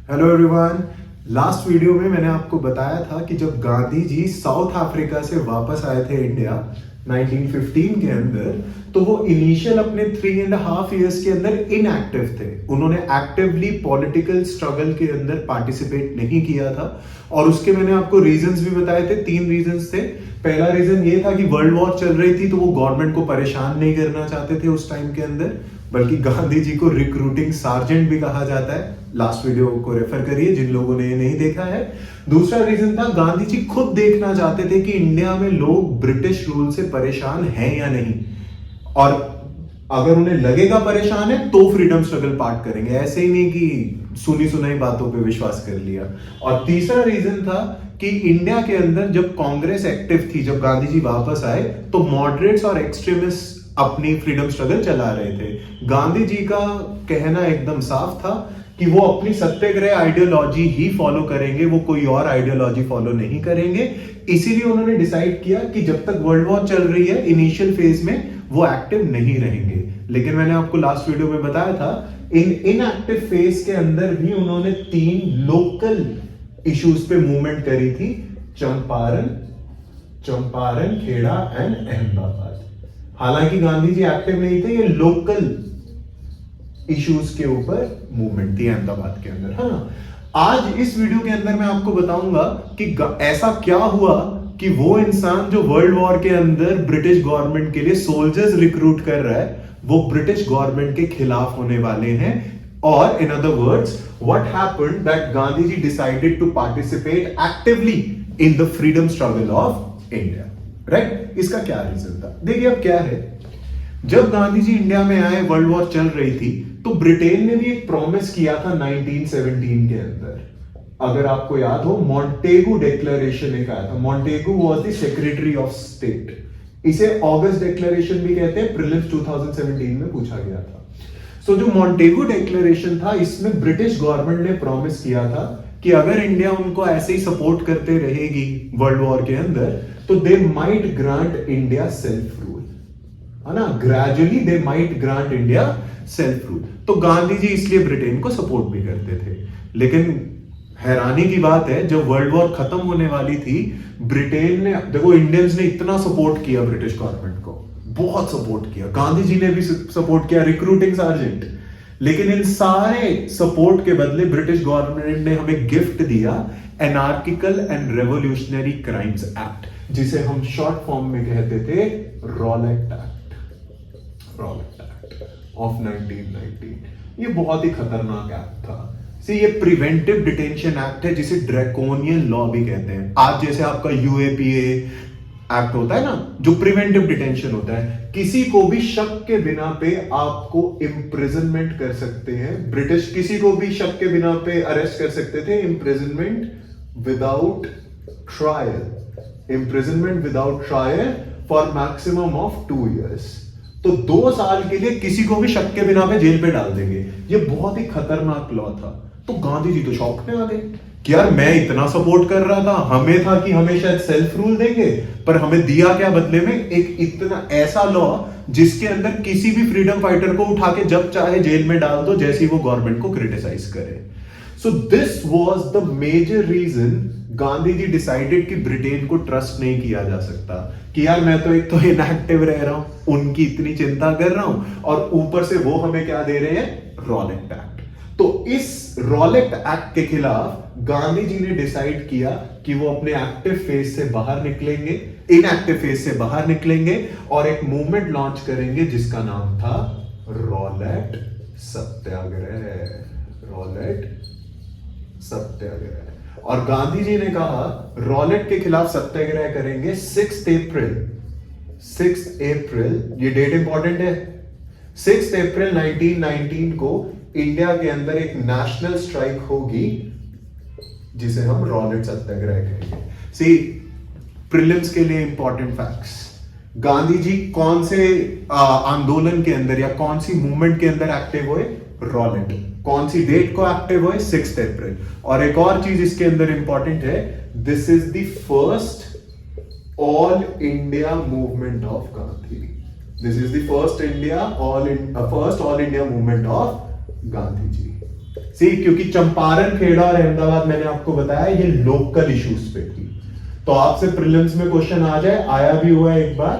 Hello everyone. Last video में मैंने आपको बताया था कि जब गांधी जी साउथ अफ्रीका से वापस आए थे इंडिया 1915 के अंदर, तो वो इनिशियल अपने 3.5 इयर्स के अंदर इनएक्टिव थे। उन्होंने एक्टिवली पॉलिटिकल स्ट्रगल के अंदर पार्टिसिपेट नहीं किया था और उसके मैंने आपको रीजंस भी बताए थे। 3 रीजंस थे। पहला रीजन ये था कि वर्ल्ड वॉर चल रही थी, तो वो गवर्नमेंट को परेशान नहीं करना चाहते थे उस टाइम के अंदर, बल्कि गांधी जी को रिक्रूटिंग सार्जेंट भी कहा जाता है। लास्ट वीडियो को रेफर करिए जिन लोगों ने ये नहीं देखा है। दूसरा रीजन था, गांधी जी खुद देखना चाहते थे कि इंडिया में लोग ब्रिटिश रूल से परेशान हैं या नहीं, और अगर उन्हें लगेगा परेशान है तो फ्रीडम स्ट्रगल पार्ट करेंगे, ऐसे ही नहीं कि सुनी सुनाई बातों पे विश्वास कर लिया। और तीसरा रीजन था कि इंडिया के अंदर जब कांग्रेस एक्टिव थी, जब गांधी जी वापस आए, तो मॉडरेट्स और एक्सट्रीमिस्ट अपनी फ्रीडम स्ट्रगल चला रहे थे। गांधी जी का कहना एकदम साफ था कि वो अपनी सत्याग्रह आइडियोलॉजी ही फॉलो करेंगे, वो कोई और आइडियोलॉजी फॉलो नहीं करेंगे। इसीलिए उन्होंने डिसाइड किया कि जब तक वर्ल्ड वॉर चल रही है इनिशियल फेज में वो एक्टिव नहीं रहेंगे। लेकिन मैंने आपको लास्ट वीडियो में बताया था, इनएक्टिव फेज के अंदर भी उन्होंने 3 लोकल इश्यूज पे मूवमेंट करी थी, चंपारण, खेड़ा एंड अहमदाबाद। हालांकि गांधी जी एक्टिव नहीं थे, ये लोकल इश्यूज के ऊपर मूवमेंट थी अहमदाबाद के अंदर। हाँ, आज इस वीडियो के अंदर मैं आपको बताऊंगा कि ऐसा क्या हुआ कि वो इंसान जो वर्ल्ड वॉर के अंदर ब्रिटिश गवर्नमेंट के लिए सोल्जर्स रिक्रूट कर रहा है, वो ब्रिटिश गवर्नमेंट के खिलाफ होने वाले हैं। और in other words, what happened that Gandhi ji decided to participate actively in the freedom struggle of India. Right? इसका क्या रीजन था? देखिए अब क्या है, जब गांधी जी इंडिया में आए, वर्ल्ड वॉर चल रही थी, तो ब्रिटेन ने भी एक प्रॉमिस किया था 1917 के अंदर। अगर आपको याद हो, मॉन्टेगू डिक्लेरेशन एक आया था। Montagu was the secretary of state. इसे ऑगस्ट डिक्लेरेशन भी कहते हैं। प्रीलिम्स 2017 में पूछा गया था। सो जो मॉन्टेगू डिक्लेरेशन था, इसमें ब्रिटिश गवर्नमेंट ने प्रॉमिस किया था कि अगर इंडिया उनको ऐसे ही सपोर्ट करते रहेगी वर्ल्ड वॉर के अंदर, तो they might grant India self rule, है ना। Gradually they might grant India self rule. तो गांधी जी इसलिए ब्रिटेन को सपोर्ट भी करते थे। लेकिन हैरानी की बात है, जब वर्ल्ड वॉर खत्म होने वाली थी, ब्रिटेन ने, देखो इंडियंस ने इतना सपोर्ट किया ब्रिटिश गवर्नमेंट को, बहुत सपोर्ट किया। गांधी जी ने भी सपोर्ट किया, रिक्रूटिंग सार्जेंट। लेकिन इन सारे सपोर्ट के बदले ब्रिटिश गवर्नमेंट ने हमें गिफ्ट दिया anarchical and revolutionary crimes act, जिसे हम शॉर्ट फॉर्म में कहते थे रॉलेट एक्ट ऑफ 1919। ये बहुत ही खतरनाक एक्ट था। ये प्रिवेंटिव डिटेंशन एक्ट है, जिसे ड्रैकोनियन लॉ भी कहते हैं। आज जैसे आपका यूएपीए एक्ट होता है ना, जो प्रिवेंटिव डिटेंशन होता है, किसी को भी शक के बिना पे आपको इम्प्रिजनमेंट कर सकते हैं। ब्रिटिश किसी को भी शक के बिना पे अरेस्ट कर सकते थे, imprisonment without trial for maximum of 2 years. तो 2 साल के लिए किसी को भी शक के बिना पे जेल पे डाल देंगे। ये बहुत ही खतरनाक लॉ था। तो गांधी जी तो शॉक में आ गए कि यार, मैं इतना सपोर्ट कर रहा था, हमें था कि हमें शायद सेल्फ रूल देंगे, पर हमें दिया क्या बदले में? एक इतना ऐसा लॉ जिसके अंदर किसी भी फ्रीडम फाइटर को उठा के जब चाहे जेल में डाल दो, जैसे वो गवर्नमेंट को क्रिटिसाइज करे। So this was the major reason Gandhi ji decided कि ब्रिटेन को ट्रस्ट नहीं किया जा सकता, कि यार मैं तो एक तो इनएक्टिव रह रहा हूं, उनकी इतनी चिंता कर रहा हूं, और ऊपर से वो हमें क्या दे रहे हैं? Rowlatt act. तो इस रॉलेट एक्ट के खिलाफ गांधी जी ने डिसाइड किया कि वो अपने एक्टिव फेज से बाहर निकलेंगे, इनएक्टिव फेज से बाहर निकलेंगे, और एक मूवमेंट लॉन्च करेंगे जिसका नाम था रॉलेट सत्याग्रह। और गांधी जी ने कहा रॉलेट के खिलाफ सत्याग्रह करेंगे 6 अप्रैल, ये डेट इंपॉर्टेंट है। 6 अप्रैल 1919 को इंडिया के अंदर एक नेशनल स्ट्राइक होगी, जिसे हम रॉलेट सत्याग्रह कहेंगे। सी, प्रीलिम्स के लिए इंपॉर्टेंट फैक्ट्स। गांधी जी कौन से आंदोलन के अंदर या कौन सी मूवमेंट के अंदर एक्टिव हुए? रॉलेट। कौन सी डेट को एक्टिव हुए? 6 अप्रैल। और एक और चीज इसके अंदर इंपॉर्टेंट है, this is the first all India movement of Gandhi. This is the first all India movement of Gandhi ji. See, क्योंकि चंपारण, खेड़ा और अहमदाबाद मैंने आपको बताया ये लोकल इश्यूज पे थी। तो आपसे प्रीलिम्स में क्वेश्चन आ जाए, आया भी हुआ है एक बार,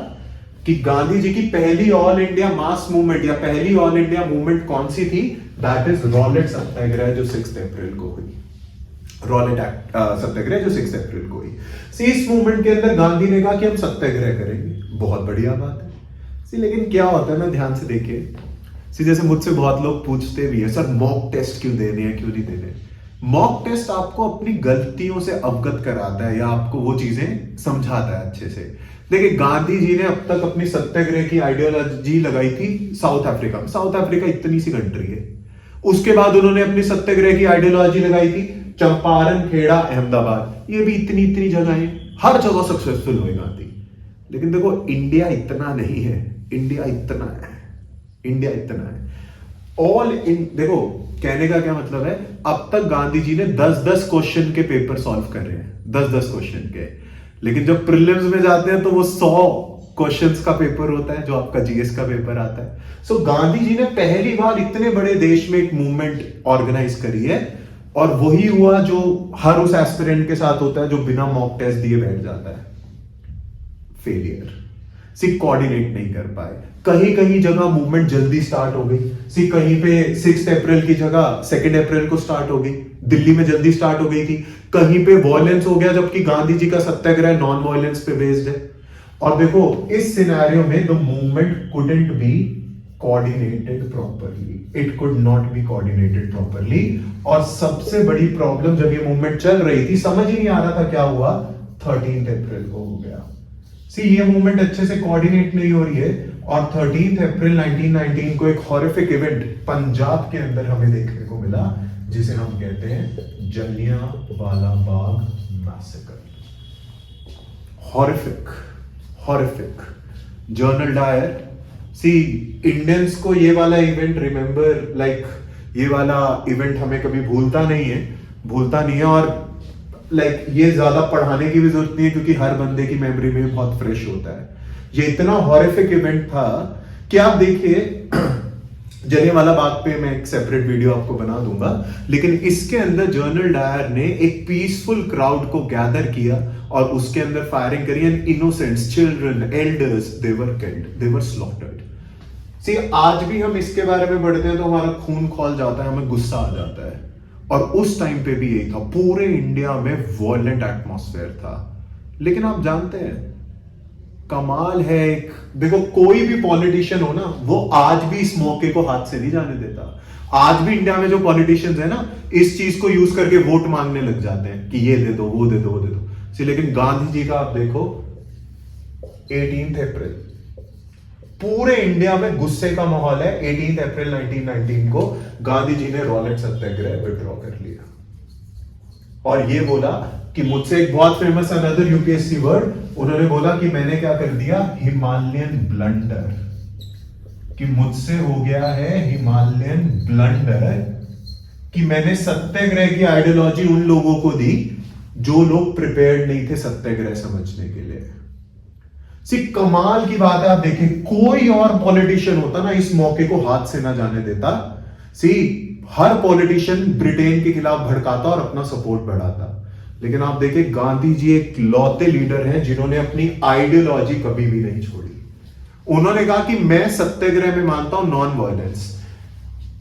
कि गांधी जी की पहली ऑल इंडिया मास मूवमेंट या पहली ऑल इंडिया मूवमेंट कौन सी थी? दैट इज रॉलेट सत्याग्रह, जो 6 अप्रैल को हुई। रॉलेट सत्याग्रह जो 6 अप्रैल को हुई। सी, इस मूवमेंट के अंदर गांधी ने कहा कि हम सत्याग्रह करेंगे, बहुत बढ़िया बात है। सी, लेकिन क्या होता है ना, ध्यान से देखिए। सी, जैसे मुझसे बहुत लोग पूछते भी है, सर मॉक टेस्ट क्यों देने हैं, क्यों नहीं देने? मॉक टेस्ट आपको अपनी गलतियों से अवगत कराता है या आपको वो चीजें समझाता है अच्छे से। देखिए, गांधी जी ने अब तक अपनी सत्याग्रह की आइडियोलॉजी लगाई थी साउथ अफ्रीका में। साउथ अफ्रीका इतनी सी कंट्री है। उसके बाद उन्होंने अपनी सत्याग्रह की आइडियोलॉजी लगाई थी चंपारण, खेड़ा, अहमदाबाद, ये भी इतनी इतनी जगह है, हर जगह सक्सेसफुल हुए गांधी। लेकिन देखो, इंडिया इतना नहीं है, इंडिया इतना है, इंडिया इतना है। ऑल इन, देखो कहने का क्या मतलब है, अब तक गांधी जी ने 10-10 क्वेश्चन के पेपर सॉल्व कर रहे हैं, 10-10 क्वेश्चन के। लेकिन जब प्रीलिम्स में जाते हैं तो वो 100 क्वेश्चंस का पेपर होता है, जो आपका जीएस का पेपर आता है। सो गांधी जी ने पहली बार इतने बड़े देश में एक मूवमेंट ऑर्गेनाइज करी है, और वही हुआ जो हर उस एस्पिरेंट के साथ होता है जो बिना मॉक टेस्ट दिए बैठ जाता है, फेलियर। सी, कोऑर्डिनेट नहीं कर पाए। कहीं कहीं जगह मूवमेंट जल्दी स्टार्ट हो गई। सी, कहीं पे 6 अप्रैल की जगह 2 अप्रैल को स्टार्ट हो गई, दिल्ली में जल्दी स्टार्ट हो गई थी। कहीं पे वॉयलेंस हो गया, जबकि गांधी जी का सत्याग्रह नॉन वॉयलेंस पे बेस्ड है। और देखो, इस सिनेरियो में the movement couldn't B coordinated properly, it could not be coordinated properly. और सबसे बड़ी प्रॉब्लम, जब ये मूवमेंट चल रही थी, समझ ही नहीं आ रहा था क्या हुआ, 13 अप्रैल को हो गया। सी, ये मूवमेंट अच्छे से कोऑर्डिनेट नहीं हो रही है, और 13 अप्रैल 1919 को एक हॉरिफिक इवेंट पंजाब के अंदर हमें देखने को मिला, जिसे हम कहते हैं Jallianwala Bagh massacre. Horrific, horrific. General Dyer, see, Indians को ये वाला इवेंट रिमेंबर, लाइक ये वाला इवेंट हमें कभी भूलता नहीं है, और लाइक ये ज्यादा पढ़ाने की भी जरूरत नहीं है, क्योंकि हर बंदे की मेमोरी में बहुत फ्रेश होता है। ये इतना हॉरिफिक इवेंट था कि आप देखिए, जलियांवाला बाग पे मैं एक सेपरेट वीडियो आपको बना दूंगा, लेकिन इसके अंदर जर्नल डायर ने एक पीसफुल क्राउड को गैदर किया और उसके अंदर फायरिंग करी, and innocents, children, elders, they were killed, they were slaughtered. See, आज भी हम इसके बारे में पढ़ते हैं तो हमारा खून खौल जाता है, हमें गुस्सा आ जाता है। और उस टाइम पे भी यही था, पूरे इंडिया में वॉयलेंट एटमॉस्फेयर था। लेकिन आप जानते हैं, कमाल है एक, देखो कोई भी पॉलिटिशियन हो ना, वो आज भी इस मौके को हाथ से नहीं जाने देता। आज भी इंडिया में जो पॉलिटिशियंस है ना, इस चीज को यूज करके वोट मांगने लग जाते हैं कि ये दे दो, वो दे दो, वो दे दो। लेकिन गांधी जी का आप देखो, 18 अप्रैल, पूरे इंडिया में गुस्से का माहौल है। 18 अप्रैल 1919 को गांधी जी ने रॉलेट सत्याग्रह विड्रॉ कर लिया, और ये बोला कि मुझसे, एक बहुत फेमस अनदर यूपीएससी वर्ड, उन्होंने बोला कि मैंने क्या कर दिया, हिमालयन ब्लंडर, कि मुझसे हो गया है हिमालयन ब्लंडर, कि मैंने सत्याग्रह की आइडियोलॉजी उन लोगों को दी जो लोग प्रिपेयर्ड नहीं थे सत्याग्रह समझने के लिए। सी, कमाल की बात है, आप देखिए, कोई और पॉलिटिशियन होता ना, इस मौके को हाथ से ना जाने देता। सी, हर पॉलिटिशियन ब्रिटेन के खिलाफ भड़काता और अपना सपोर्ट बढ़ाता। लेकिन आप देखिए, गांधी जी एक लौते लीडर हैं जिन्होंने अपनी आइडियोलॉजी कभी भी नहीं छोड़ी। उन्होंने कहा कि मैं सत्याग्रह में मानता हूं नॉन वायलेंस।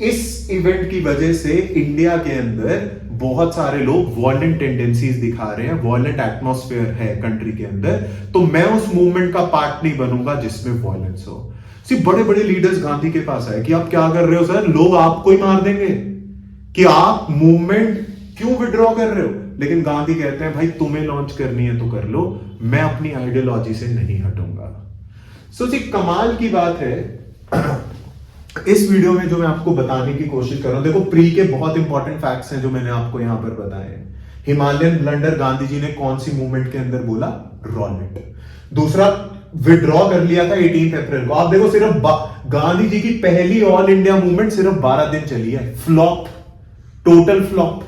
इस इवेंट की वजह से इंडिया के अंदर बहुत सारे लोग वॉयलेंट टेंडेंसीज दिखा रहे हैं, वॉयलेंट एटमॉस्फेयर है कंट्री के अंदर, तो मैं उस मूवमेंट का पार्ट नहीं बनूंगा जिसमें वॉयलेंस हो। सिर्फ बड़े बड़े लीडर्स गांधी के पास आए कि आप क्या कर रहे हो सर, लोग आपको ही मार देंगे, कि आप मूवमेंट क्यों विड्रॉ कर रहे हो। लेकिन गांधी कहते हैं भाई तुम्हें लॉन्च करनी है तो कर लो, मैं अपनी आइडियोलॉजी से नहीं हटूंगा। सो जी, कमाल की बात है इस वीडियो में जो मैं आपको बताने की कोशिश कर रहा हूं। देखो, प्री के बहुत इंपॉर्टेंट फैक्ट्स हैं जो मैंने आपको यहां पर बताए हैं। हिमालयन ब्लंडर गांधी जी ने कौन सी मूवमेंट के अंदर बोला, रॉलेट। दूसरा, विड्रॉ कर लिया था 18 अप्रैल को। आप देखो, सिर्फ गांधी जी की पहली ऑल इंडिया मूवमेंट सिर्फ 12 दिन चली है, फ्लॉप, टोटल फ्लॉप।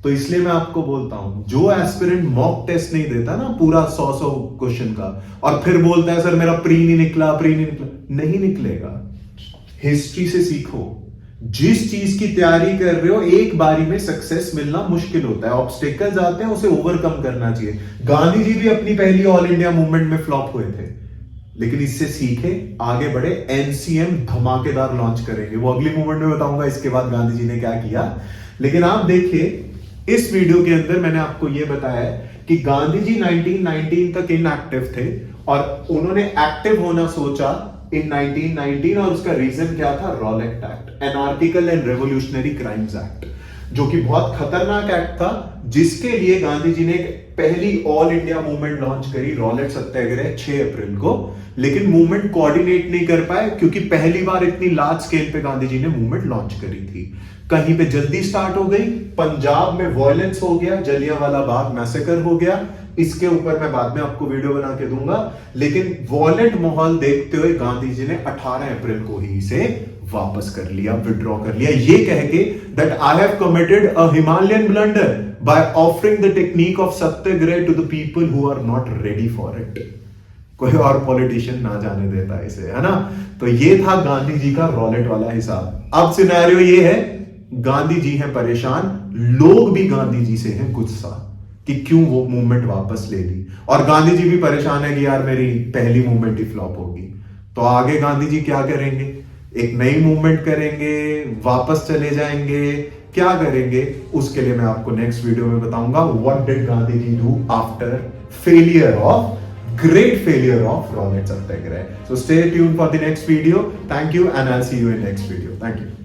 तो इसलिए मैं आपको बोलता हूं, जो एस्पिरेंट मॉक टेस्ट नहीं देता ना पूरा 100 क्वेश्चन का, और फिर बोलता है सर मेरा प्री नहीं निकला, प्री नहीं निकला, नहीं निकलेगा। हिस्ट्री से सीखो, जिस चीज की तैयारी कर रहे हो एक बारी में सक्सेस मिलना मुश्किल होता है, ऑब्स्टेकल्स आते हैं, उसे ओवरकम करना चाहिए। गांधी जी भी अपनी पहली ऑल इंडिया मूवमेंट में फ्लॉप हुए थे, लेकिन इससे सीखे, आगे बढ़े, एनसीएम धमाकेदार लॉन्च करेंगे, वो अगली मूवमेंट में बताऊंगा इसके बाद गांधी जी ने क्या किया। लेकिन आप देखिए इस वीडियो के अंदर मैंने आपको यह बताया कि गांधी जी 1919 तक इनएक्टिव थे और उन्होंने एक्टिव होना सोचा इन 1919, और उसका रीजन क्या था? Rowlatt act, anarchical and revolutionary crimes act, जो कि बहुत खतरनाक एक्ट था, जिसके लिए गांधी जी ने पहली ऑल इंडिया मूवमेंट लॉन्च करी, रॉलेट सत्याग्रह 6 अप्रैल को। लेकिन मूवमेंट कोऑर्डिनेट नहीं कर पाए क्योंकि पहली बार इतनी लार्ज स्केल पे गांधी जी ने मूवमेंट लॉन्च करी थी। कहीं पे जल्दी स्टार्ट हो गई, पंजाब में वायलेंस हो गया, जलियांवाला बाग मैसेकर हो गया, इसके ऊपर मैं बाद में आपको वीडियो बना के दूंगा। लेकिन वॉलेंट माहौल देखते हुए गांधी जी ने 18 अप्रैल को ही इसे वापस कर लिया, विड्रॉ कर लिया, ये कह के that I have committed a Himalayan blunder by offering the technique of satyagraha to the people who are not ready for it. कोई और पॉलिटिशियन ना जाने देता इसे, है ना। तो ये था गांधी जी का रॉलेट वाला हिसाब। अब सिनेरियो ये है, गांधी जी हैं परेशान, लोग भी गांधी जी से हैं गुस्सा कि क्यों वो मूवमेंट वापस ले ली, और गांधी जी भी परेशान है कि यार मेरी पहली मूवमेंट ही फ्लॉप होगी। तो आगे गांधी जी क्या करेंगे? एक नई मूवमेंट करेंगे, वापस चले जाएंगे, क्या करेंगे? उसके लिए मैं आपको नेक्स्ट वीडियो में बताऊंगा what did Gandhi ji do after failure of great failure of Rowlatt Satyagraha. So stay tuned for the next video. Thank you and I'll see you in next video. Thank you.